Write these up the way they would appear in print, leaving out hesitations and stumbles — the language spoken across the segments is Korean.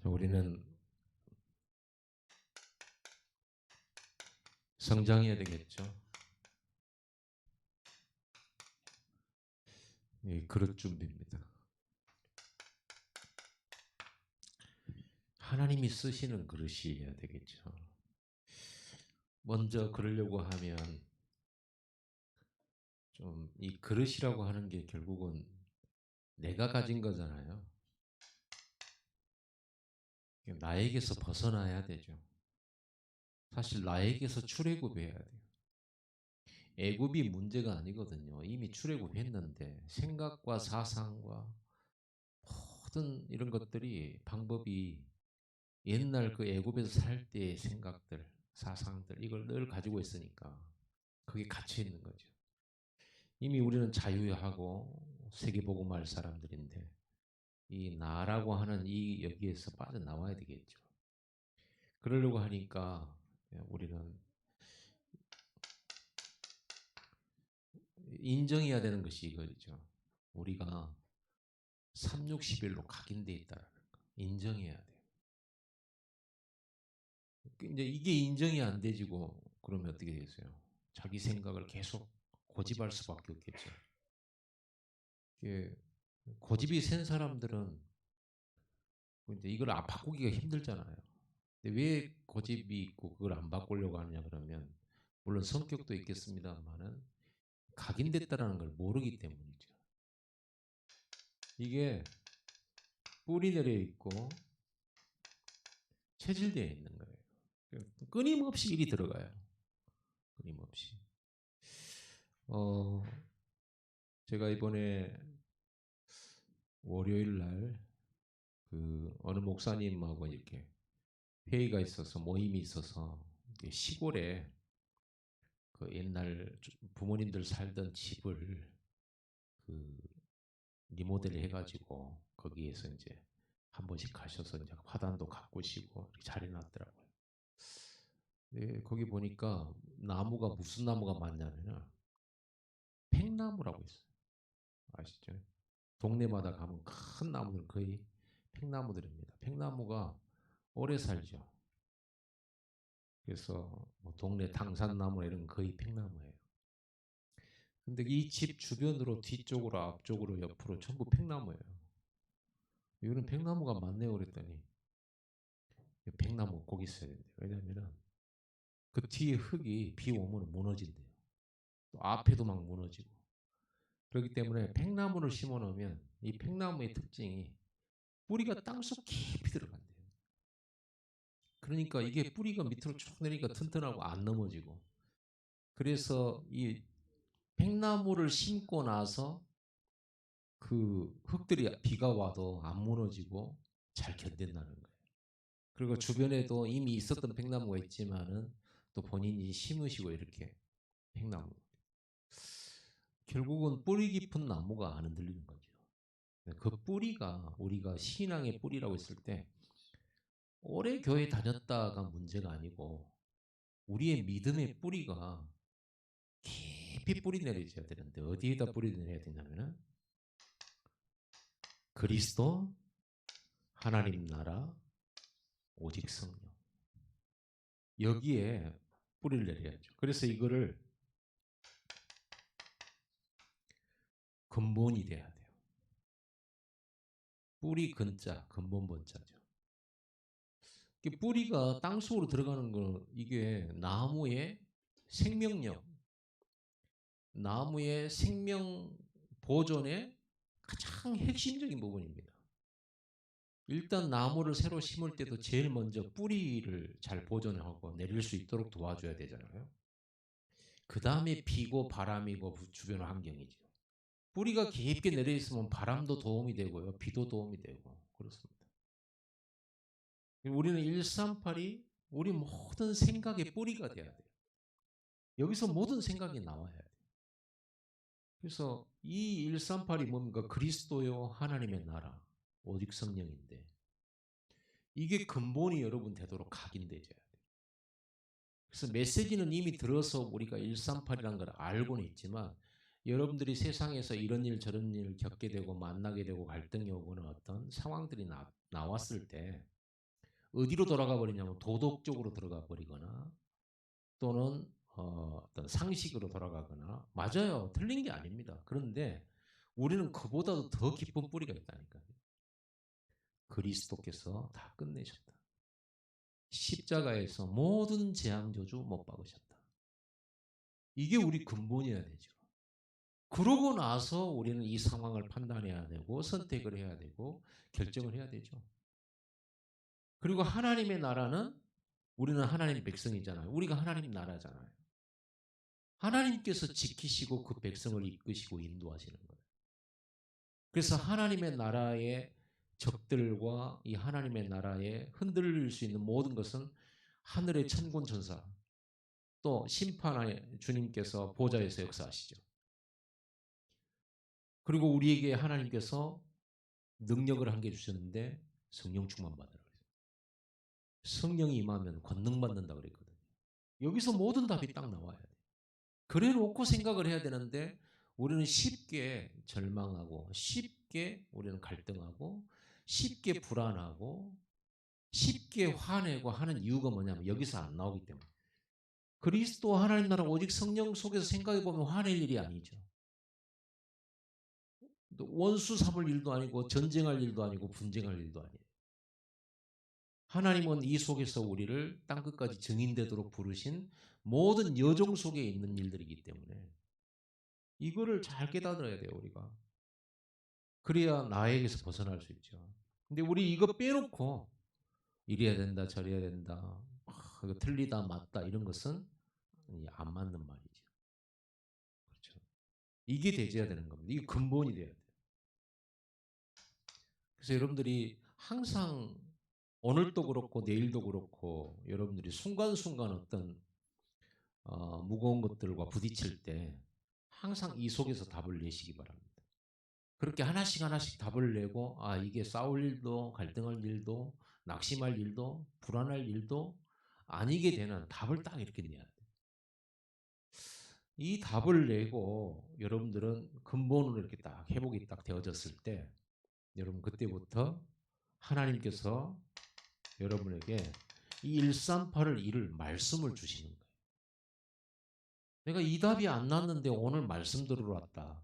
우리는 성장해야 되겠죠. 그릇 준비입니다. 하나님이 쓰시는 그릇이어야 되겠죠. 먼저 그러려고 하면 좀 이 그릇이라고 하는 게 결국은 내가 가진 거잖아요. 나에게서 벗어나야 되죠. 사실 나에게서 출애굽해야 돼요. 애굽이 문제가 아니거든요. 이미 출애굽했는데 생각과 사상과 모든 이런 것들이 방법이 옛날 그 애굽에서 살 때의 생각들, 사상들 이걸 늘 가지고 있으니까 그게 갇혀 있는 거죠. 이미 우리는 자유하고 세계복음할 사람들인데 이 나라고 하는 이 여기에서 빠져나와야 되겠죠. 그러려고 하니까 우리는 인정해야 되는 것이 이거죠. 우리가 360일로 각인되어 있다는 거 인정해야 돼요. 이제 이게 인정이 안 되지고 그러면 어떻게 되겠어요? 자기 생각을 계속 고집할 수밖에 없겠죠. 고집이 센 사람들은 이제 이걸 바꾸기가 힘들잖아요. 근데 왜 고집이 있고 그걸 안 바꾸려고 하느냐 그러면 물론 성격도 있겠습니다만은 각인됐다라는 걸 모르기 때문이죠. 이게 뿌리 내려 있고 체질되어 있는 거예요. 끊임없이 일이 들어가요. 끊임없이. 제가 이번에 월요일 날 그 어느 목사님하고 이렇게 회의가 있어서 모임이 있어서 시골에 그 옛날 부모님들 살던 집을 그 리모델 해가지고 거기에서 이제 한 번씩 가셔서 이제 화단도 가꾸시고 이렇게 잘 해놨더라고요. 네, 거기 보니까 나무가 무슨 나무가 많냐면 팽나무라고 있어요. 아시죠? 동네마다 가면 큰 나무들 거의 팽나무들입니다. 팽나무가 오래 살죠. 그래서 뭐 동네 당산나무 이런 건 거의 팽나무예요. 근데 이 집 주변으로 뒤쪽으로 앞쪽으로 옆으로 전부 팽나무예요. 이거는 팽나무가 많네요 그랬더니 팽나무 꼭 있어야 된대요. 왜냐하면 그 뒤에 흙이 비 오면 무너진대요. 또 앞에도 막 무너지고. 그렇기 때문에 팽나무를 심어 놓으면 이 팽나무의 특징이 뿌리가 땅속 깊이 들어간대요. 그러니까 이게 뿌리가 밑으로 쭉 내리니까 튼튼하고 안 넘어지고. 그래서 이 팽나무를 심고 나서 그 흙들이 비가 와도 안 무너지고 잘 견딘다는 거예요. 그리고 주변에도 이미 있었던 팽나무가 있지만은 또 본인이 심으시고 이렇게 팽나무. 결국은 뿌리 깊은 나무가 안 흔들리는 거죠. 그 뿌리가 우리가 신앙의 뿌리라고 했을 때 오래 교회 다녔다가 문제가 아니고 우리의 믿음의 뿌리가 깊이 뿌리 내려져야 되는데 어디에다 뿌리 내려야 되냐면은 그리스도, 하나님 나라, 오직 성령. 여기에 뿌리를 내려야죠. 그래서 이거를 근본이 돼야 돼요. 뿌리 근자, 근본 본자죠. 뿌리가 땅속으로 들어가는 거 이게 나무의 생명력, 나무의 생명 보존의 가장 핵심적인 부분입니다. 일단 나무를 새로 심을 때도 제일 먼저 뿌리를 잘 보존하고 내릴 수 있도록 도와줘야 되잖아요. 그 다음에 비고 바람이고 주변 환경이죠. 뿌리가 깊게 내려 있으면 바람도 도움이 되고요. 비도 도움이 되고 그렇습니다. 우리는 138이 우리 모든 생각의 뿌리가 돼야 돼요. 여기서 모든 생각이 나와야 돼요. 그래서 이 138이 뭡니까? 그리스도요 하나님의 나라 오직 성령인데 이게 근본이 여러분 되도록 각인되어야 돼요. 그래서 메시지는 이미 들어서 우리가 138이라는 걸 알고는 있지만 여러분들이 세상에서 이런 일 저런 일 겪게 되고 만나게 되고 갈등이 오거나 어떤 상황들이 나왔을 때 어디로 돌아가 버리냐면 도덕적으로 들어가 버리거나 또는 어떤 상식으로 돌아가거나 맞아요. 틀린 게 아닙니다. 그런데 우리는 그보다도 더 깊은 뿌리가 있다니까요. 그리스도께서 다 끝내셨다. 십자가에서 모든 재앙 저주 못 박으셨다. 이게 우리 근본이어야 되죠. 그러고 나서 우리는 이 상황을 판단해야 되고 선택을 해야 되고 결정을 해야 되죠. 그리고 하나님의 나라는 우리는 하나님 백성이잖아요. 우리가 하나님 나라잖아요. 하나님께서 지키시고 그 백성을 이끄시고 인도하시는 거예요. 그래서 하나님의 나라의 적들과 이 하나님의 나라에 흔들릴 수 있는 모든 것은 하늘의 천군 천사 또 심판의 주님께서 보좌에서 역사하시죠. 그리고 우리에게 하나님께서 능력을 한 개 주셨는데 성령 충만 받으라 그랬어요. 성령이 임하면 권능 받는다 그랬거든요. 여기서 모든 답이 딱 나와야 돼요. 그래 놓고 생각을 해야 되는데 우리는 쉽게 절망하고 쉽게 우리는 갈등하고 쉽게 불안하고 쉽게 화내고 하는 이유가 뭐냐면 여기서 안 나오기 때문에. 그리스도 하나님 나라 오직 성령 속에서 생각해 보면 화낼 일이 아니죠. 원수 삼을 일도 아니고 전쟁할 일도 아니고 분쟁할 일도 아니에요. 하나님은 이 속에서 우리를 땅끝까지 증인되도록 부르신 모든 여정 속에 있는 일들이기 때문에 이거를 잘 깨달아야 돼요, 우리가. 그래야 나에게서 벗어날 수 있죠. 근데 우리 이거 빼놓고 이래야 된다, 저래야 된다, 이거 틀리다, 맞다 이런 것은 안 맞는 말이죠. 그렇죠. 이게 되져야 되는 겁니다. 이게 근본이 돼야 돼요. 그래서 여러분들이 항상 오늘도 그렇고 내일도 그렇고 여러분들이 순간순간 어떤 무거운 것들과 부딪힐 때 항상 이 속에서 답을 내시기 바랍니다. 그렇게 하나씩 하나씩 답을 내고 이게 싸울 일도 갈등할 일도 낙심할 일도 불안할 일도 아니게 되는 답을 딱 이렇게 내야 돼요. 이 답을 내고 여러분들은 근본으로 이렇게 딱 회복이 딱 되어졌을 때 여러분 그때부터 하나님께서 여러분에게 이 138을 이룰 말씀을 주시는 거예요. 내가 이 답이 안 났는데 오늘 말씀 들으러 왔다.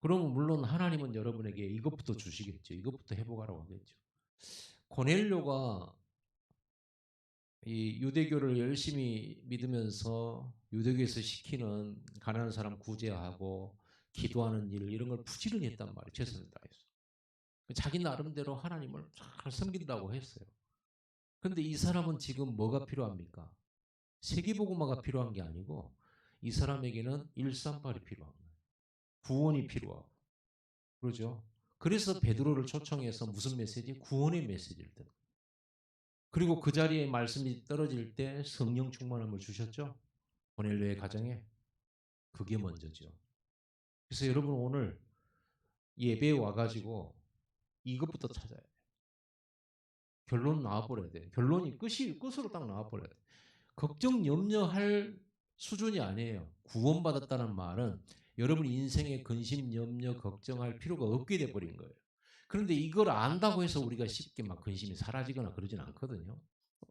그러면 물론 하나님은 여러분에게 이것부터 주시겠죠. 이것부터 회복하라고 하겠죠. 고넬료가 이 유대교를 열심히 믿으면서 유대교에서 시키는 가난한 사람 구제하고 기도하는 일 이런 걸 부지런히 했단 말이에요. 최선을 다해서. 자기 나름대로 하나님을 잘 섬긴다고 했어요. 그런데 이 사람은 지금 뭐가 필요합니까? 세계복음화가 필요한 게 아니고 이 사람에게는 138이 필요한 거예요. 구원이 필요하고. 그러죠? 그래서 베드로를 초청해서 무슨 메시지? 구원의 메시지를 듣는. 그리고 그 자리에 말씀이 떨어질 때 성령 충만함을 주셨죠? 고넬료의 가정에. 그게 먼저죠. 그래서 여러분 오늘 예배에 와가지고 이것부터 찾아야 돼요. 결론 나와버려야 돼요. 결론이 끝으로 딱 나와버려야 돼요. 걱정, 염려할 수준이 아니에요. 구원받았다는 말은 여러분 인생에 근심, 염려, 걱정할 필요가 없게 돼버린 거예요. 그런데 이걸 안다고 해서 우리가 쉽게 막 근심이 사라지거나 그러진 않거든요.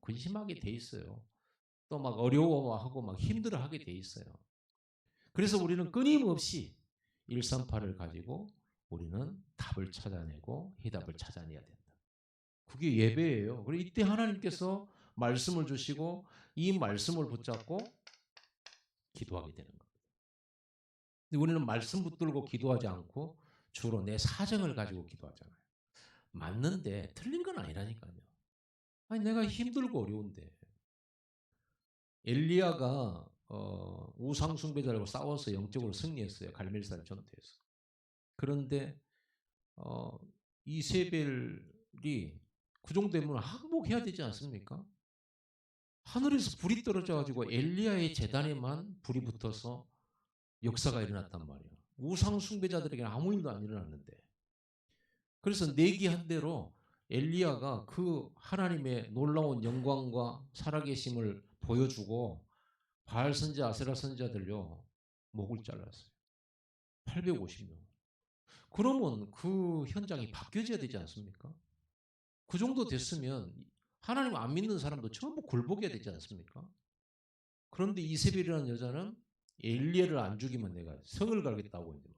근심하게 돼 있어요. 또 막 어려워하고 막 힘들어하게 돼 있어요. 그래서 우리는 끊임없이 138을 가지고 우리는 답을 찾아내고 해답을 찾아내야 된다. 그게 예배예요. 그리고 이때 하나님께서 말씀을 주시고 이 말씀을 붙잡고 기도하게 되는 겁니다. 근데 우리는 말씀 붙들고 기도하지 않고 주로 내 사정을 가지고 기도하잖아요. 맞는데 틀린 건 아니라니까요. 아니 내가 힘들고 어려운데 엘리야가 우상 숭배자들과 싸워서 영적으로 승리했어요. 갈멜산 전투에서. 그런데 어, 이세벨이 그 정도 되면 항복해야 되지 않습니까? 하늘에서 불이 떨어져 가지고 엘리야의 제단에만 불이 붙어서 역사가 일어났단 말이에요. 우상 숭배자들에게는 아무 일도 안 일어났는데. 그래서 내기한 대로 엘리야가 그 하나님의 놀라운 영광과 살아계심을 보여주고 바알 선지자, 아세라 선지자들요 목을 잘랐어요. 850명. 그러면 그 현장이 바뀌어져야 되지 않습니까? 그 정도 됐으면 하나님 안 믿는 사람도 전부 굴복해야 되지 않습니까? 그런데 이세벨이라는 여자는 엘리야를 안 죽이면 내가 성을 갈겠다고 이제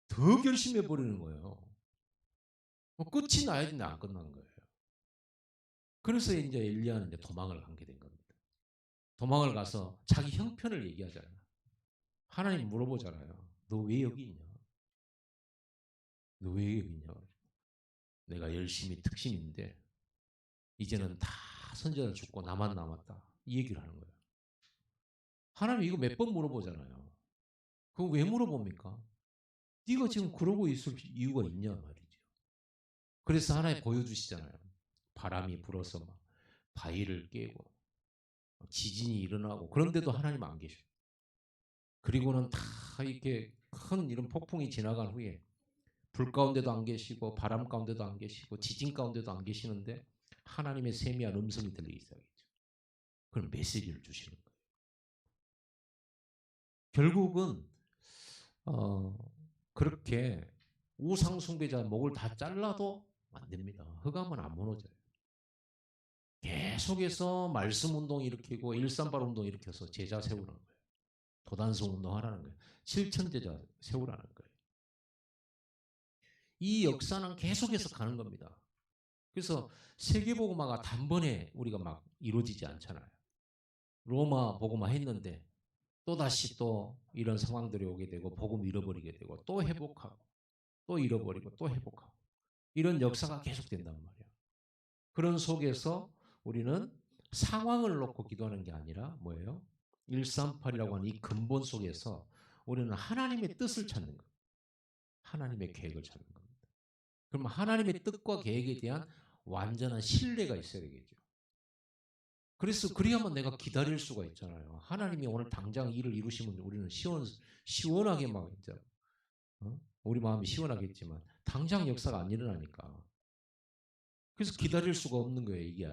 더 결심해 버리는 거예요. 뭐 끝이 나야 되는데 안 끝난 거예요. 그래서 이제 엘리야는 이제 도망을 가게 된 겁니다. 도망을 가서 자기 형편을 얘기하잖아요. 하나님 물어보잖아요. 너 왜 여기 있냐? 너 왜 여기 있냐? 내가 열심히 특심인데 이제는 다 선지자들 죽고 나만 남았다. 이 얘기를 하는 거예요. 하나님 이거 몇 번 물어보잖아요. 그거 왜 물어봅니까? 네가 지금 그러고 있을 이유가 있냐 말이죠. 그래서 하나님 보여주시잖아요. 바람이 불어서 막 바위를 깨고 지진이 일어나고 그런데도 하나님 안 계셔. 그리고는 다 이렇게 큰 이런 폭풍이 지나간 후에 불 가운데도 안 계시고 바람 가운데도 안 계시고 지진 가운데도 안 계시는데 하나님의 세미한 음성이 들리기 시작했죠. 그럼 메시지를 주시는 거예요. 결국은 그렇게 우상 숭배자 목을 다 잘라도 안 됩니다. 흑암은 안 무너져요. 계속해서 말씀 운동 일으키고 138 운동 일으켜서 제자 세우라는 거예요. 도단성 운동하라는 거예요. 실천 제자 세우라는 거예요. 이 역사는 계속해서 가는 겁니다. 그래서 세계복음화가 단번에 우리가 막 이루어지지 않잖아요. 로마 복음화 했는데 또다시 또 이런 상황들이 오게 되고 복음 잃어버리게 되고 또 회복하고 또 잃어버리고 또 회복하고 이런 역사가 계속된단 말이에요. 그런 속에서 우리는 상황을 놓고 기도하는 게 아니라 뭐예요? 138이라고 하는 이 근본 속에서 우리는 하나님의 뜻을 찾는 거예요. 하나님의 계획을 찾는 겁니다. 그럼 하나님의 뜻과 계획에 대한 완전한 신뢰가 있어야 되겠죠. 그래서 그래야만 내가 기다릴 수가 있잖아요. 하나님이 오늘 당장 일을 이루시면 우리는 시원하게 막 이제 우리 마음이 시원하겠지만 당장 역사가 안 일어나니까. 그래서 기다릴 수가 없는 거예요. 이게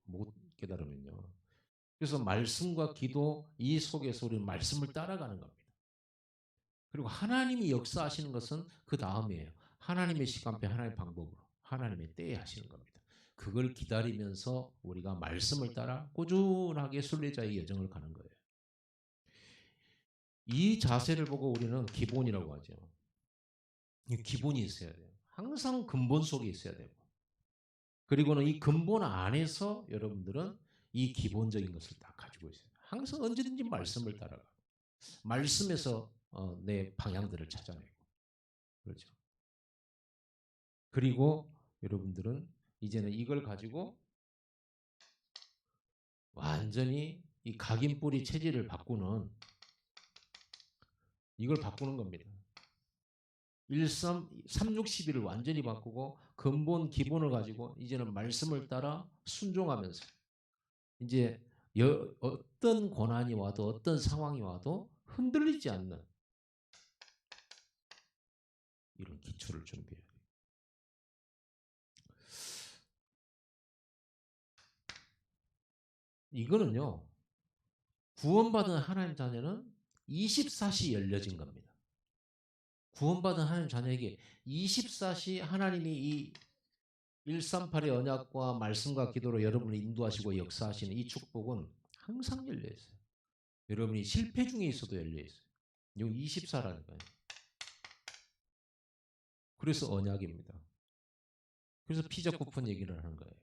못 깨달으면요. 그래서 말씀과 기도 이 속에서 우리는 말씀을 따라가는 겁니다. 그리고 하나님이 역사하시는 것은 그 다음이에요. 하나님의 시간표, 하나님의 방법으로, 하나님의 때에 하시는 겁니다. 그걸 기다리면서 우리가 말씀을 따라 꾸준하게 순례자의 여정을 가는 거예요. 이 자세를 보고 우리는 기본이라고 하죠. 기본이 있어야 돼요. 항상 근본 속에 있어야 되고. 그리고는 이 근본 안에서 여러분들은 이 기본적인 것을 다 가지고 있어요. 항상 언제든지 말씀을 따라가. 말씀에서 내 방향들을 찾아내고. 그렇죠. 그리고 여러분들은 이제는 이걸 가지고 완전히 이 각인뿌리 체질을 바꾸는 이걸 바꾸는 겁니다. 360일을 완전히 바꾸고 근본 기본을 가지고 이제는 말씀을 따라 순종하면서 이제 어떤 고난이 와도 어떤 상황이 와도 흔들리지 않는 이런 기초를 준비해야 돼요. 이거는요. 구원받은 하나님 자녀는 24시 열려진 겁니다. 구원받은 하나님 자녀에게 24시 하나님이 이 138의 언약과 말씀과 기도로 여러분을 인도하시고 역사하시는 이 축복은 항상 열려 있어요. 여러분이 실패 중에 있어도 열려 있어요. 이거 24라니까요. 그래서 언약입니다. 그래서 피자 쿠폰 얘기를 하는 거예요.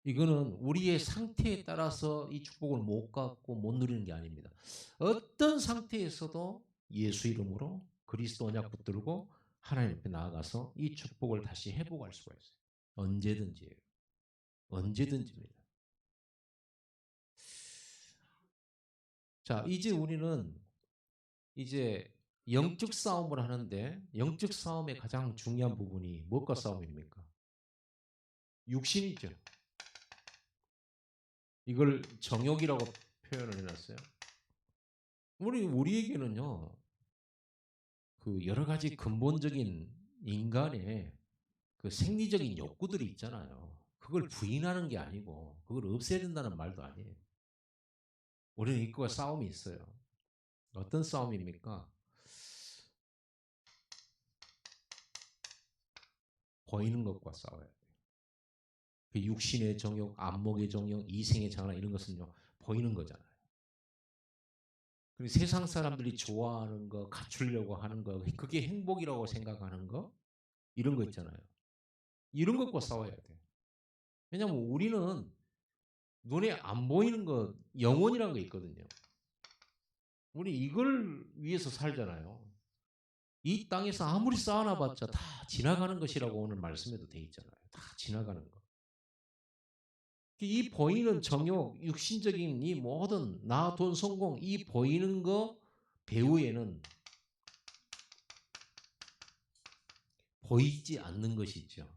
이거는 우리의 상태에 따라서 이 축복을 못 갖고 못 누리는 게 아닙니다. 어떤 상태에서도 예수 이름으로 그리스도 언약 붙들고 하나님 앞에 나아가서 이 축복을 다시 회복할 수가 있어요. 언제든지예요. 언제든지입니다. 자, 이제 우리는 이제 영적 싸움을 하는데 영적 싸움의 가장 중요한 부분이 무엇과 싸움입니까? 육신이죠. 이걸 정욕이라고 표현을 해놨어요. 우리에게는요, 그 여러 가지 근본적인 인간의 그 생리적인 욕구들이 있잖아요. 그걸 부인하는 게 아니고, 그걸 없애야 된다는 말도 아니에요. 우리는 이거와 싸움이 있어요. 어떤 싸움입니까? 보이는 것과 싸워야 돼요. 그 육신의 정욕, 안목의 정욕, 이생의 장악 이런 것은요 보이는 거잖아요. 그리고 세상 사람들이 좋아하는 거, 갖추려고 하는 거, 그게 행복이라고 생각하는 거 이런 거 있잖아요. 이런 것과 싸워야 돼요. 왜냐하면 우리는 눈에 안 보이는 것, 영혼이라는 게 있거든요. 우리 이걸 위해서 살잖아요. 이 땅에서 아무리 쌓아놔봤자 다 지나가는 것이라고 오늘 말씀에도 돼 있잖아요. 다 지나가는 거. 이 보이는 정욕, 육신적인 이 모든 나, 돈, 성공, 이 보이는 거 배후에는 보이지 않는 것이 있죠.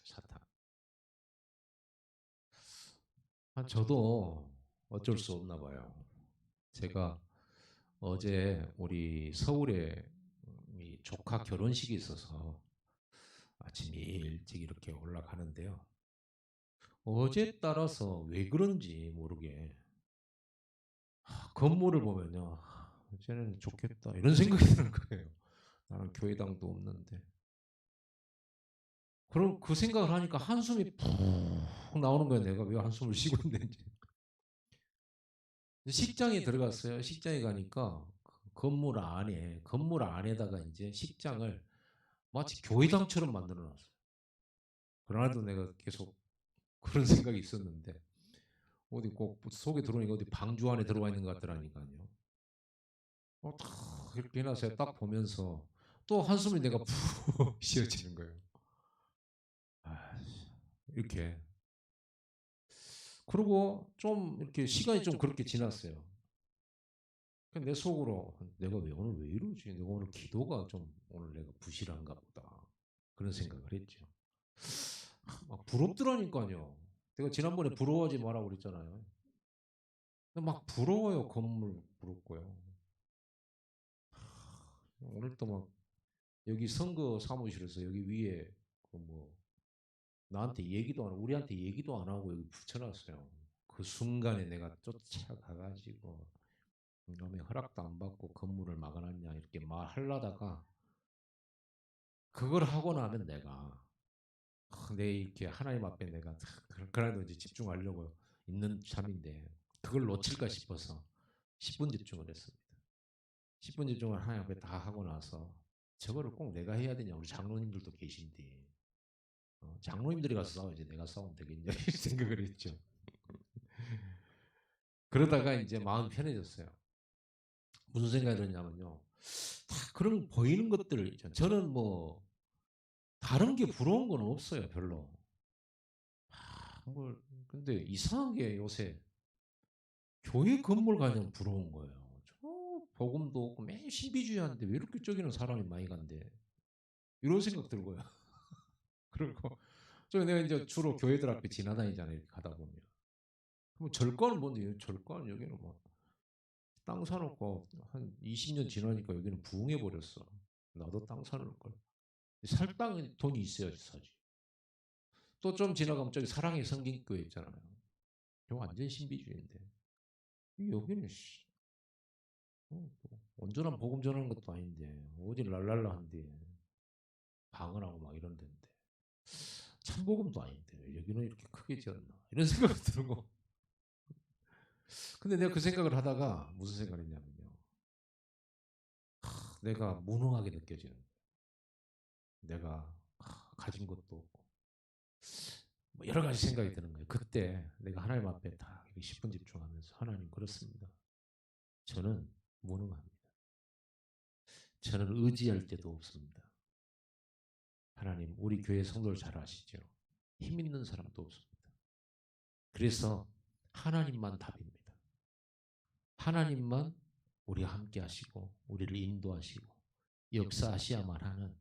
사탄. 저도 어쩔 수 없나 봐요. 제가 어제 우리 서울에 이 조카 결혼식이 있어서 아침 일찍 이렇게 올라가는데요. 어제 따라서 왜 그런지 모르게 건물을 보면요. 쟤는 좋겠다 이런 생각이 드는 거예요. 나는 교회당도 없는데. 그럼 그 생각을 하니까 한숨이 푹 나오는 거예요. 내가 왜 한숨을 쉬고 있는지. 식장에 들어갔어요. 식장에 가니까 건물 안에다가 이제 식장을 마치 교회당처럼 만들어 놨어요. 그러나도 내가 계속 그런 생각이 있었는데 어디 꼭 속에 들어오니까 어디 방주 안에 들어와 있는 것 같더라니까요. 딱 이렇게 해놔서 딱 보면서 또 한숨이 내가 푹 쉬어지는 거예요. 아, 이렇게. 그리고 좀 이렇게 시간이 좀 그렇게 지났어요. 내 속으로 내가 왜 오늘 왜 이러지? 내가 오늘 기도가 좀 오늘 내가 부실한가 보다. 그런 생각을 했죠. 막 부럽더라니까요. 내가 지난번에 부러워하지 마라 그랬잖아요. 막 부러워요. 건물 부럽고요. 오늘 또 막 여기 선거 사무실에서 여기 위에 그 뭐 나한테 얘기도 안 하고 우리한테 얘기도 안 하고 여기 붙여놨어요. 그 순간에 내가 쫓아가가지고 놈의 허락도 안 받고 건물을 막아놨냐 이렇게 말하려다가 그걸 하고 나면 내가 내 이렇게 하나님 앞에 내가 그래도 이제 집중하려고 있는 참인데 그걸 놓칠까 싶어서 10분 집중을 했습니다. 10분 집중을 하나님 앞에 다 하고 나서 저거를 꼭 내가 해야 되냐 우리 장로님들도 계신데 장로님들이 가서 싸워야지 내가 싸우면 되겠냐 이 생각을 했죠. 그러다가 이제 마음이 편해졌어요. 무슨 생각이 들었냐면요. 다 그런 보이는 것들 있잖아요. 저는 뭐 다른 게 부러운 건 없어요 별로. 뭘 근데 이상한 게 요새 교회 건물 가면 부러운 거예요. 저 복음도 없고 매일 신비주의하는데 왜 이렇게 저기는 사람이 많이 간대. 이런 생각 들고요. 그리고 저 내가 이제 주로 교회들 앞에 지나다니잖아요. 이렇게 가다 보면. 그럼 절과는 뭔데 절과는 여기는 뭐 땅 사놓고 한 20년 지나니까 여기는 부흥해 버렸어. 나도 땅 사놓을 걸. 살 땅에 돈이 있어야지 사지. 또 좀 지나가면 저기 사랑의 성경교회 있잖아요. 이거 완전 신비주의인데. 여기는 뭐 온전한 복음 전하는 것도 아닌데 어디 랄랄라한데 방언하고 막 이런 데인데 참복음도 아닌데 여기는 이렇게 크게 지었나 이런 생각이 들고 근데 내가 그 생각을 하다가 무슨 생각을 했냐면요. 내가 무능하게 느껴지는 거예요. 내가 가진 것도 없고 뭐 여러 가지 생각이 드는 거예요. 그때 내가 하나님 앞에 다 10분 집중하면서 하나님 그렇습니다. 저는 무능합니다. 저는 의지할 데도 없습니다. 하나님 우리 교회 성도를 잘 아시죠? 힘 있는 사람도 없습니다. 그래서 하나님만 답입니다. 하나님만 우리와 함께 하시고 우리를 인도하시고 역사하셔야만 하는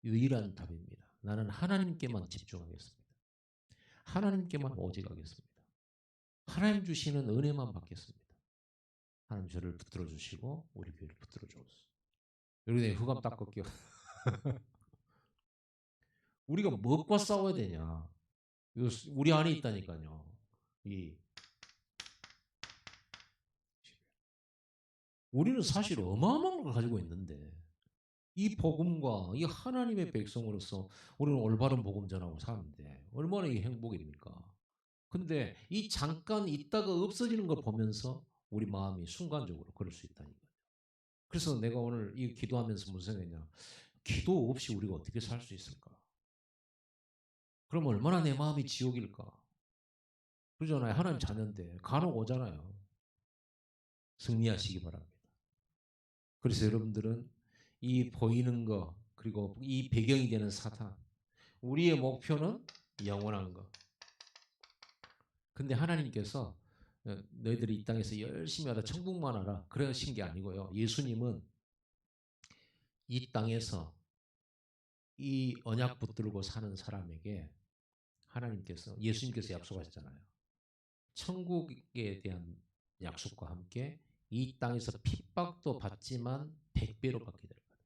유일한 답입니다. 나는 하나님께만 집중하겠습니다. 하나님께만 오직하겠습니다. 하나님 주시는 은혜만 받겠습니다. 하나님 저를 붙들어 주시고 우리 교회를 붙들어 주옵소서. 여러분의 후감 닦을게요. 우리가 무엇과 싸워야 되냐? 이거 우리 안에 있다니까요. 우리는 사실 어마어마한 걸 가지고 있는데 이 복음과 이 하나님의 백성으로서 우리는 올바른 복음 전하고 사는데 얼마나 이 행복입니까? 근데 이 잠깐 있다가 없어지는 걸 보면서 우리 마음이 순간적으로 그럴 수 있다는 거예요. 그래서 내가 오늘 이 기도하면서 무슨 생각이냐? 기도 없이 우리가 어떻게 살 수 있을까? 그럼 얼마나 내 마음이 지옥일까? 그러잖아요. 하나님 자녀인데 간혹 오잖아요. 승리하시기 바랍니다. 그래서 여러분들은 이 보이는 거 그리고 이 배경이 되는 사탄 우리의 목표는 영원한 거. 근데 하나님께서 너희들이 이 땅에서 열심히 하다 천국만 하라 그러신 게 아니고요. 예수님은 이 땅에서 이 언약 붙들고 사는 사람에게 하나님께서 예수님께서 약속하셨잖아요. 천국에 대한 약속과 함께 이 땅에서 핍박도 받지만 100배로 받게 될 거다.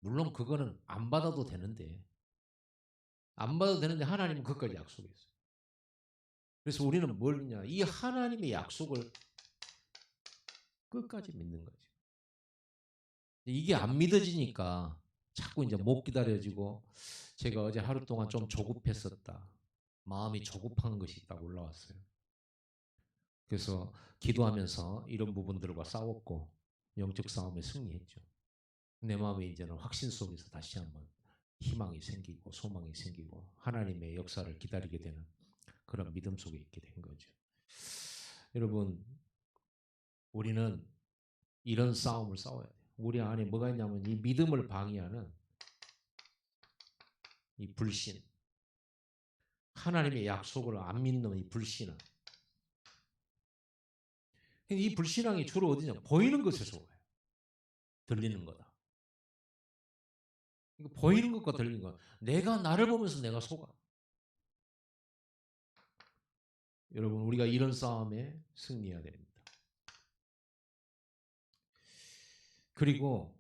물론 그거는 안 받아도 되는데 하나님은 그것까지 약속했어요. 그래서 우리는 뭘 믿냐? 이 하나님의 약속을 끝까지 믿는 거죠. 이게 안 믿어지니까 자꾸 이제 못 기다려지고 제가 어제 하루 동안 좀 조급했었다. 마음이 조급한 것이 딱 올라왔어요. 그래서 기도하면서 이런 부분들과 싸웠고 영적 싸움에 승리했죠. 내 마음에 이제는 확신 속에서 다시 한번 희망이 생기고 소망이 생기고 하나님의 역사를 기다리게 되는 그런 믿음 속에 있게 된 거죠. 여러분, 우리는 이런 싸움을 싸워야 돼요. 우리 안에 뭐가 있냐면 이 믿음을 방해하는 이 불신, 하나님의 약속을 안 믿는 이 불신은 이 불신앙이 주로 어디냐? 보이는 것에서 와요. 들리는 거다. 보이는 것과 들리는 것. 내가 나를 보면서 내가 속아. 여러분 우리가 이런 싸움에 승리해야 됩니다. 그리고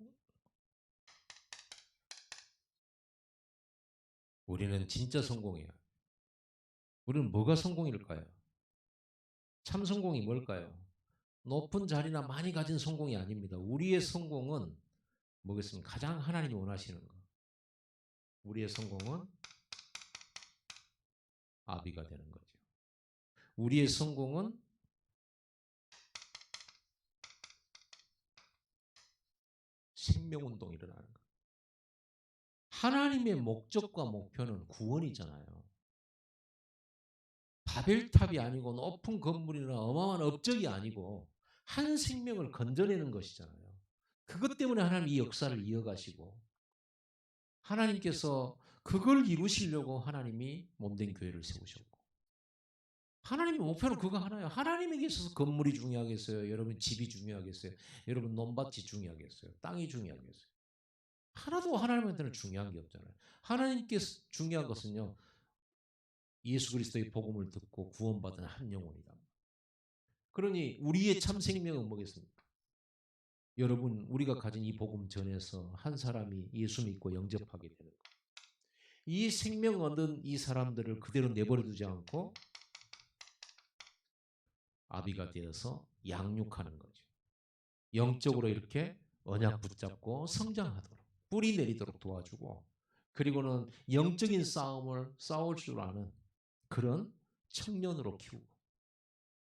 우리는 진짜 성공이에요. 우리는 뭐가 성공일까요? 참 성공이 뭘까요? 높은 자리나 많이 가진 성공이 아닙니다. 우리의 성공은 뭐겠습니까? 가장 하나님이 원하시는 거. 우리의 성공은 아비가 되는 거죠. 우리의 성공은 생명운동이 일어나는 거. 하나님의 목적과 목표는 구원이잖아요. 바벨탑이 아니고 높은 건물이나 어마어마한 업적이 아니고 한 생명을 건져내는 것이잖아요. 그것 때문에 하나님 이 역사를 이어가시고 하나님께서 그걸 이루시려고 하나님이 몸된 교회를 세우셨고 하나님의 목표는 그거 하나예요. 하나님에게 있어서 건물이 중요하겠어요? 여러분 집이 중요하겠어요? 여러분 논밭이 중요하겠어요? 땅이 중요하겠어요? 하나도 하나님한테는 중요한 게 없잖아요. 하나님께서 중요한 것은요. 예수 그리스도의 복음을 듣고 구원받은 한 영혼이다. 그러니 우리의 참 생명은 뭐겠습니까? 여러분 우리가 가진 이 복음 전에서 한 사람이 예수 믿고 영접하게 되는 것. 이 생명 얻은 이 사람들을 그대로 내버려 두지 않고 아비가 되어서 양육하는 거죠. 영적으로 이렇게 언약 붙잡고 성장하도록 뿌리 내리도록 도와주고 그리고는 영적인 싸움을 싸울 줄 아는 그런 청년으로 키우고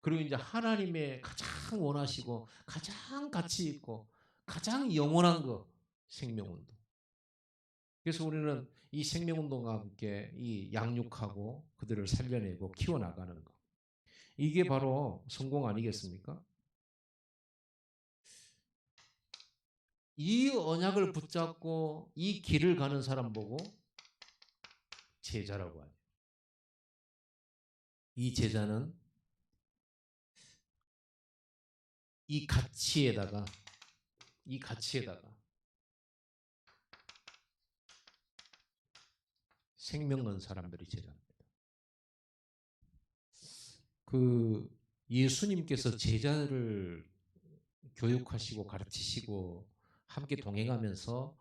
그리고 이제 하나님의 가장 원하시고 가장 가치 있고 가장 영원한 거 생명운동. 그래서 우리는 이 생명운동과 함께 이 양육하고 그들을 살려내고 키워나가는 거. 이게 바로 성공 아니겠습니까? 이 언약을 붙잡고 이 길을 가는 사람 보고 제자라고 하죠. 이 제자는 이 가치에다가 생명 건 사람들이 제자입니다. 그 예수님께서 제자를 교육하시고 가르치시고 함께 동행하면서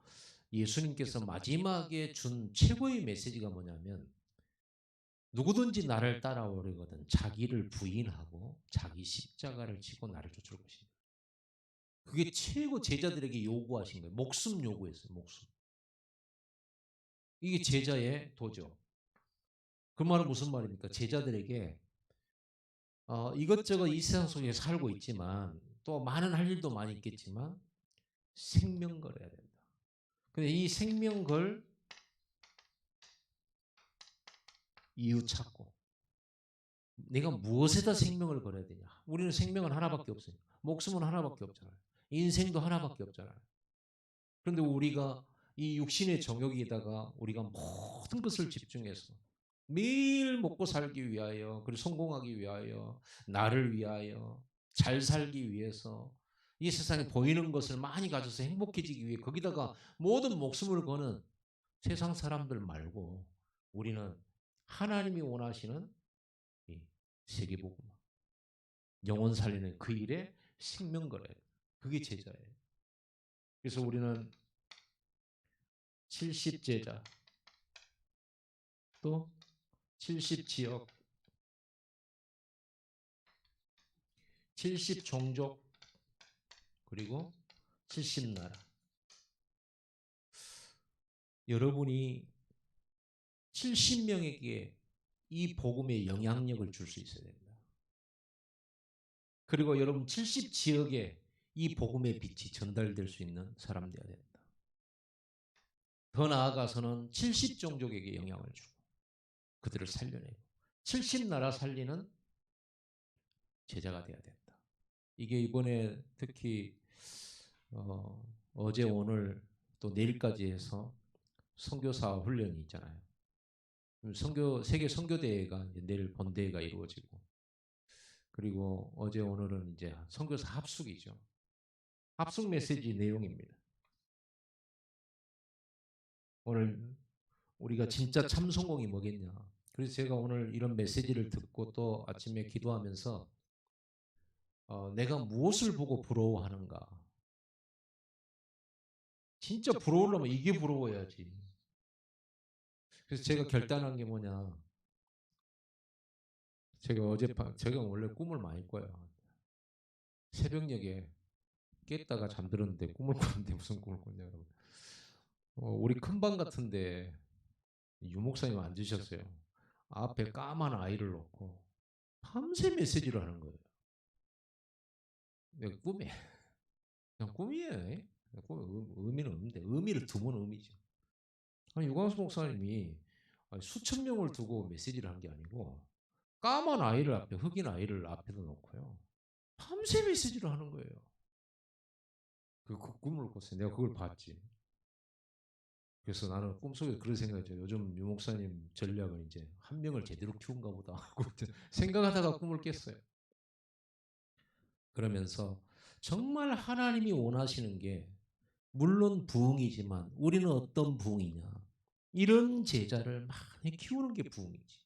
예수님께서 마지막에 준 최고의 메시지가 뭐냐면 누구든지 나를 따라오려거든 자기를 부인하고 자기 십자가를 지고 나를 쫓을 것이다. 그게 최고 제자들에게 요구하신 거예요. 목숨 요구했어요. 목숨. 이게 제자의 도죠. 그 말은 무슨 말입니까? 제자들에게 이것저것 이 세상 속에 살고 있지만 또 많은 할 일도 많이 있겠지만 생명 걸어야 된다. 근데 이 생명 걸 이유 찾고 내가 무엇에다 생명을 걸어야 되냐? 우리는 생명은 하나밖에 없어요. 목숨은 하나밖에 없잖아요. 인생도 하나밖에 없잖아요. 그런데 우리가 이 육신의 정욕에다가 우리가 모든 것을 집중해서 매일 먹고 살기 위하여, 그리고 성공하기 위하여, 나를 위하여, 잘 살기 위해서, 이 세상에 보이는 것을 많이 가져서 행복해지기 위해 거기다가 모든 목숨을 거는 세상 사람들 말고 우리는 하나님이 원하시는 이 세계복음, 영혼 살리는 그 일에 생명 걸어야 돼. 그게 제자예요. 그래서 우리는 70제자, 또 70지역, 70종족, 그리고 70나라. 여러분이 70명에게 이 복음의 영향력을 줄 수 있어야 됩니다. 그리고 여러분 70지역에 이 복음의 빛이 전달될 수 있는 사람 되어야 됩니다. 더 나아가서는 70종족에게 영향을 주고 그들을 살려내고 70나라 살리는 제자가 되어야 된다. 이게 이번에 특히 어제 오늘 또 내일까지 해서 선교사 훈련이 있잖아요. 세계 선교대회가 이제 내일 본대회가 이루어지고, 그리고 어제 오늘은 이제 선교사 합숙이죠. 합숙 메시지 내용입니다. 오늘 우리가 진짜 참 성공이 뭐겠냐. 그래서 제가 오늘 이런 메시지를 듣고 또 아침에 기도하면서 내가 무엇을 보고 부러워하는가. 진짜 부러우려면 이게 부러워야지. 그래서 제가 결단한 게 뭐냐. 제가 원래 꿈을 많이 꿔요. 새벽녘에 깼다가 잠들었는데 꿈을 꿨는데 무슨 꿈을 꿨냐고. 우리 큰방 같은데 유목사님 앉으셨어요. 앞에 까만 아이를 놓고 밤새 메시지를 하는 거예요. 내가 꿈에 그냥 꿈이에요. 의미는 없는데 의미를 두면 의미죠. 아니 유광수 목사님이 수천 명을 두고 메시지를 한 게 아니고 까만 아이를 앞에 흑인 아이를 앞에다 놓고요. 밤새 메시지를 하는 거예요. 그 꿈을 꿨어요. 내가 그걸 봤지. 그래서 나는 꿈속에 그런 생각이죠. 요즘 유 목사님 전략은 이제 한 명을 제대로 키운가 보다 하고 생각하다가 꿈을 깼어요. 그러면서 정말 하나님이 원하시는 게 물론 부흥이지만 우리는 어떤 부흥이냐. 이런 제자를 많이 키우는 게 부흥이지.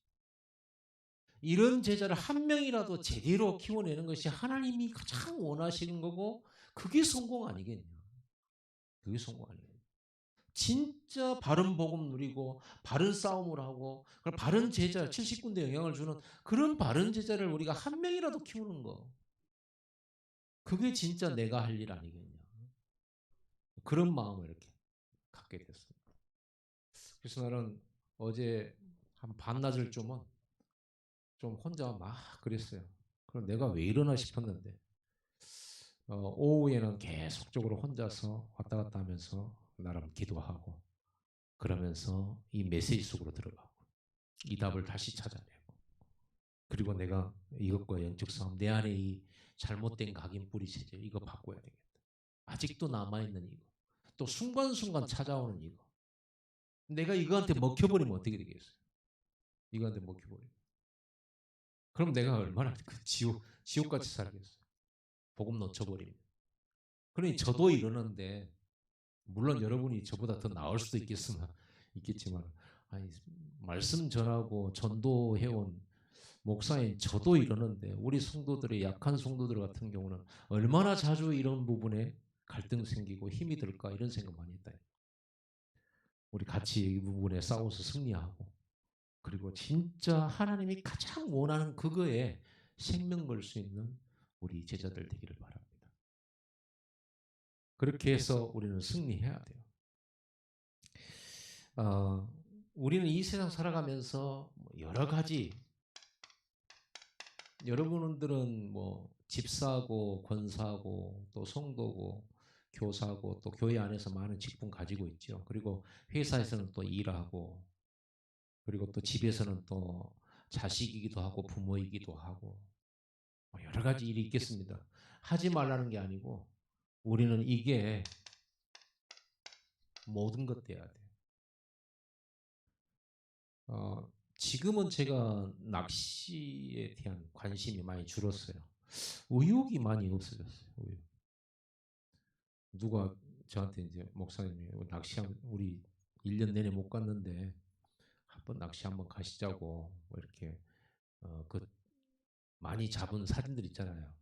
이런 제자를 한 명이라도 제대로 키워내는 것이 하나님이 가장 원하시는 거고 그게 성공 아니겠냐. 그게 성공 아니겠냐. 진짜 바른 복음 누리고 바른 싸움을 하고 바른 제자 70군데 영향을 주는 그런 바른 제자를 우리가 한 명이라도 키우는 거. 그게 진짜 내가 할 일 아니겠냐. 그런 마음을 이렇게 갖게 됐습니다. 그래서 나는 어제 한 반나절 쯤은 좀 혼자 막 그랬어요. 그럼 내가 왜 이러나 싶었는데 오후에는 계속적으로 혼자서 왔다 갔다 하면서 나름 기도하고 그러면서 이 메시지 속으로 들어가고 이 답을 다시 찾아내고 그리고 내가 이것과 영적 싸움 내 안에 이 잘못된 각인 뿌리 체질 이거 바꿔야 되겠다. 아직도 남아있는 이거 또 순간순간 찾아오는 이거 내가 이거한테 먹혀버리면 어떻게 되겠어요? 이거한테 먹혀버리면 그럼 내가 얼마나 그 지옥같이 살겠어요. 복음 놓쳐버리면. 그러니 저도 이러는데 물론 여러분이 저보다 더 나을 수도 있겠지만 아니 말씀 전하고 전도해온 목사인 저도 이러는데 우리 성도들의 약한 성도들 같은 경우는 얼마나 자주 이런 부분에 갈등 생기고 힘이 들까 이런 생각 많이 했다. 우리 같이 이 부분에 싸워서 승리하고 그리고 진짜 하나님이 가장 원하는 그거에 생명 걸 수 있는 우리 제자들 되기를 바랍니다. 그렇게 해서 우리는 승리해야 돼요. 우리는 이 세상 살아가면서 여러 가지, 여러분들은 뭐 집사고 권사고 또 성도고 교사고 또 교회 안에서 많은 직분 가지고 있죠. 그리고 회사에서는 또 일하고, 그리고 또 집에서는 또 자식이기도 하고 부모이기도 하고 뭐 여러 가지 일이 있겠습니다. 하지 말라는 게 아니고 우리는 이게 모든 것 돼야 돼요. 지금은 제가 낚시에 대한 관심이 많이 줄었어요. 의욕이 많이 없어졌어요. 의욕. 누가 저한테 이제 목사님이 낚시하면 우리 1년 내내 못 갔는데 한번 낚시 한번 가시자고 뭐 이렇게 그 많이 잡은 사진들 있잖아요.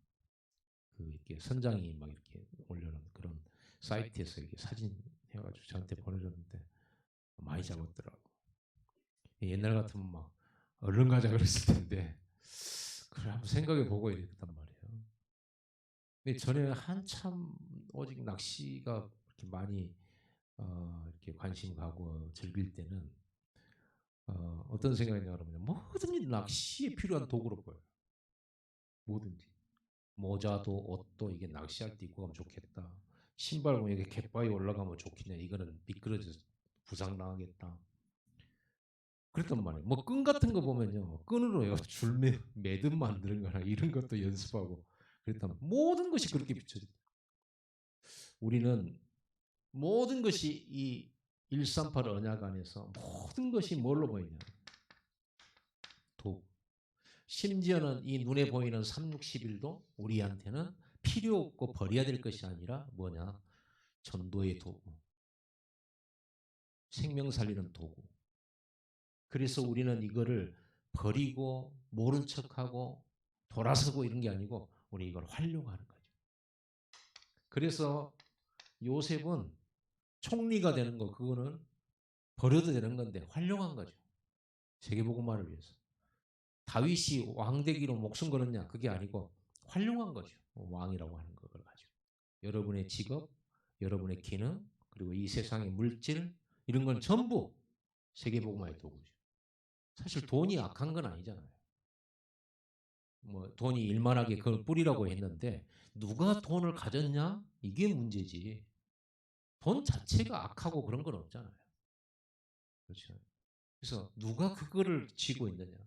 그 이렇게 선장이 막 이렇게 올려놓은 그런 사이트에서 이렇게 사진 해가지고 저한테 보내줬는데 많이 잡았더라고. 옛날 같으면 막 얼른 가자 그랬을 텐데 그래 한번 생각해 보고 이랬단 말이에요. 근데 전에 한참 오직 낚시가 그렇게 많이 이렇게 관심 가고 즐길 때는 어떤 생각이냐 그러면 뭐든지 낚시에 필요한 도구로 보여요. 뭐든지 모자도 옷도 이게 낚시할 때 입고 가면 좋겠다. 신발 보면 이게 갯바위 올라가면 좋겠냐. 이거는 미끄러져서 부상 당하겠다. 그랬단 말이에요. 뭐 끈 같은 거 보면요, 끈으로요 줄 매듭 만드는 거나 이런 것도 연습하고 그랬다면 모든 것이 그렇게 비춰져. 우리는 모든 것이 이 138 언약 안에서 모든 것이 뭘로 보이냐? 도구. 심지어는 이 눈에 보이는 360일도 우리한테는 필요 없고 버려야 될 것이 아니라 뭐냐? 전도의 도구. 생명 살리는 도구. 그래서 우리는 이거를 버리고 모른 척하고 돌아서고 이런 게 아니고 우리 이걸 활용하는 거죠. 그래서 요셉은 총리가 되는 거 그거는 버려도 되는 건데 활용한 거죠. 세계복음화를 위해서. 다윗이 왕 되기로 목숨 걸었냐? 그게 아니고 활용한 거죠. 왕이라고 하는 걸 가지고. 여러분의 직업, 여러분의 기능, 그리고 이 세상의 물질 이런 건 전부 세계복음화의 도구죠. 사실 돈이 악한 건 아니잖아요. 뭐 돈이 일만하게 그걸 뿌리라고 했는데 누가 돈을 가졌냐? 이게 문제지. 돈 자체가 악하고 그런 건 없잖아요. 그렇죠. 그래서 누가 그거를 쥐고 있느냐?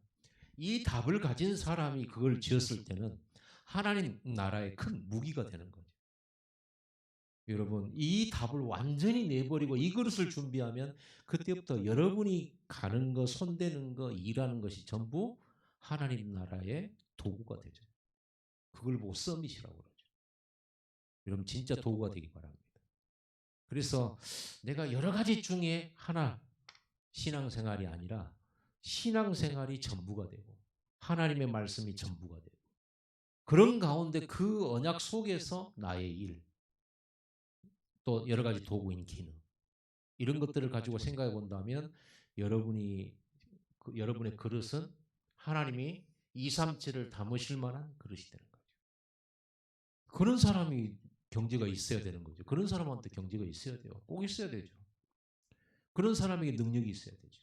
이 답을 가진 사람이 그걸 지었을 때는 하나님 나라의 큰 무기가 되는 거죠. 여러분, 이 답을 완전히 내버리고 이 그릇을 준비하면 그때부터 여러분이 가는 거, 손대는 거, 일하는 것이 전부 하나님 나라의 도구가 되죠. 그걸 보고 서밋이라고 그러죠. 여러분 진짜 도구가 되기 바랍니다. 그래서 내가 여러 가지 중에 하나 신앙생활이 아니라 신앙생활이 전부가 되고 하나님의 말씀이 전부가 되고 그런 가운데 그 언약 속에서 나의 일, 또 여러 가지 도구인 기능 이런 것들을 가지고 생각해 본다면 여러분의 그릇은 하나님이 237을 담으실 만한 그릇이 되는 거죠. 그런 사람이 경제가 있어야 되는 거죠. 그런 사람한테 경제가 있어야 돼요. 꼭 있어야 되죠. 그런 사람에게 능력이 있어야 되죠.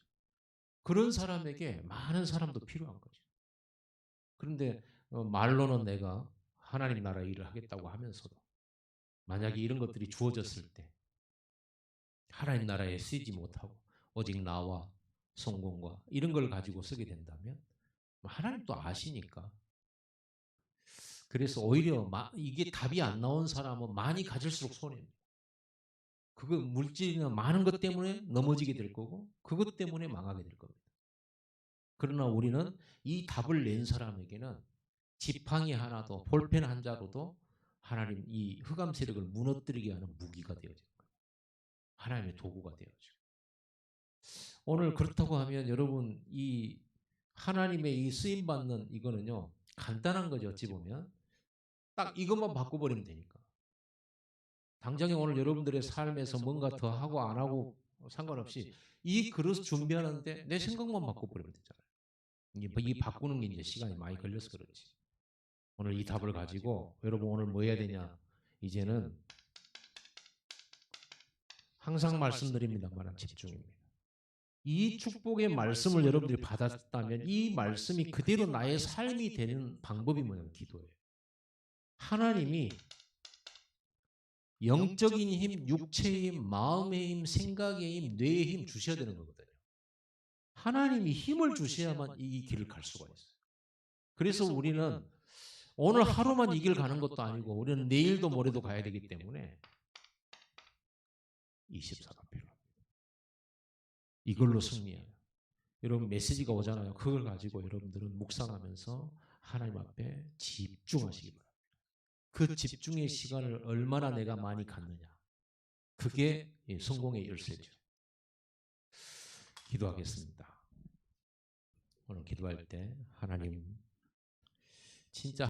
그런 사람에게 많은 사람도 필요한 거죠. 그런데 말로는 내가 하나님 나라 일을 하겠다고 하면서도 만약에 이런 것들이 주어졌을 때 하나님 나라에 쓰지 못하고 오직 나와 성공과 이런 걸 가지고 쓰게 된다면 하나님 또 아시니까 그래서 오히려 이게 답이 안 나온 사람은 많이 가질수록 손해입니다. 그거 물질이나 많은 것 때문에 넘어지게 될 거고 그것 때문에 망하게 될 겁니다. 그러나 우리는 이 답을 낸 사람에게는 지팡이 하나도 볼펜 한 자로도 하나님 이 흑암 세력을 무너뜨리게 하는 무기가 되어질 거예요. 하나님의 도구가 되어지고 오늘 그렇다고 하면 여러분 이 하나님의 이 쓰임 받는 이거는요 간단한 거죠. 어찌 보면 딱 이것만 바꿔버리면 되니까. 당장에 오늘 여러분들의 삶에서 뭔가 더 하고 안 하고 상관없이 이 그릇 준비하는데 내 생각만 바꿔버리면 되잖아요. 이 바꾸는 게 이제 시간이 많이 걸려서 그렇지. 오늘 이 답을 가지고 여러분 오늘 뭐 해야 되냐? 이제는 항상 말씀드립니다만 집중입니다. 이 축복의 말씀을 여러분들이 받았다면 이 말씀이 그대로 나의 삶이 되는 방법이 뭐냐면 기도예요. 하나님이 영적인 힘, 육체의 힘, 마음의 힘, 생각의 힘, 뇌의 힘 주셔야 되는 거거든요. 하나님이 힘을 주셔야만 이 길을 갈 수가 있어요. 그래서 우리는 오늘 하루만 이 길 가는 것도 아니고 우리는 내일도 모레도 가야 되기 때문에 24가 필요합니다. 이걸로 승리해요. 여러분 메시지가 오잖아요. 그걸 가지고 여러분들은 묵상하면서 하나님 앞에 집중하시기 바랍니다. 그 집중의 시간을 얼마나 내가 많이 갖느냐. 그게 성공의 열쇠죠. 기도하겠습니다. 오늘 기도할 때 하나님 진짜